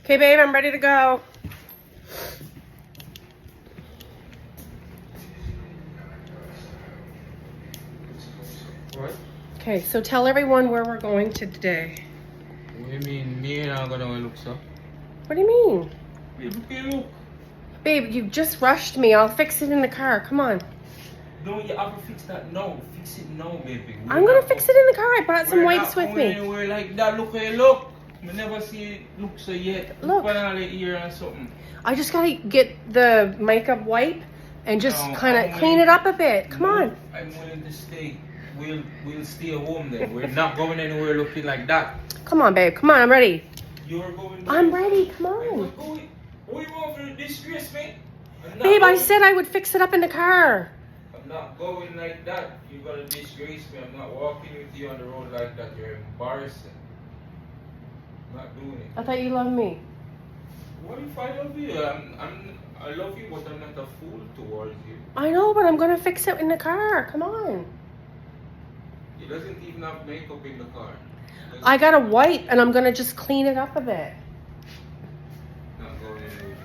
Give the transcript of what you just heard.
Okay, babe, I'm ready to go. What? Okay, so tell everyone where we're going to today. What do you mean? Me and I'm gonna look so. What do you mean? Babe, look. Babe, you just rushed me. I'll fix it in the car. Come on. No, you have to fix that now. Fix it now, baby. I'm gonna fix it in the car. I brought some wipes with me. Anywhere like that. Look, hey, look. I never see it look so yet. Look. Put on the ear and something. I just gotta get the makeup wipe and just No, kind I'm of clean it up a bit. Come on. I'm willing to stay. We'll stay home then. We're not going anywhere looking like that. Come on, babe. Come on, I'm ready. You're going. I'm ready. Come I'm on. not going. What you want for the disgrace, man? I'm not Babe, I going. said I would fix it up in the car. I'm not going like that. You're gonna disgrace me. I'm not walking with you on the road like that. You're embarrassing. I'm not doing it. I thought you loved me. What if I love you? I love you, but I'm not a fool towards you. I know, but I'm gonna fix it in the car. Come on. He doesn't even have makeup in the car. I got a wipe and I'm gonna just clean it up a bit. Not going anywhere.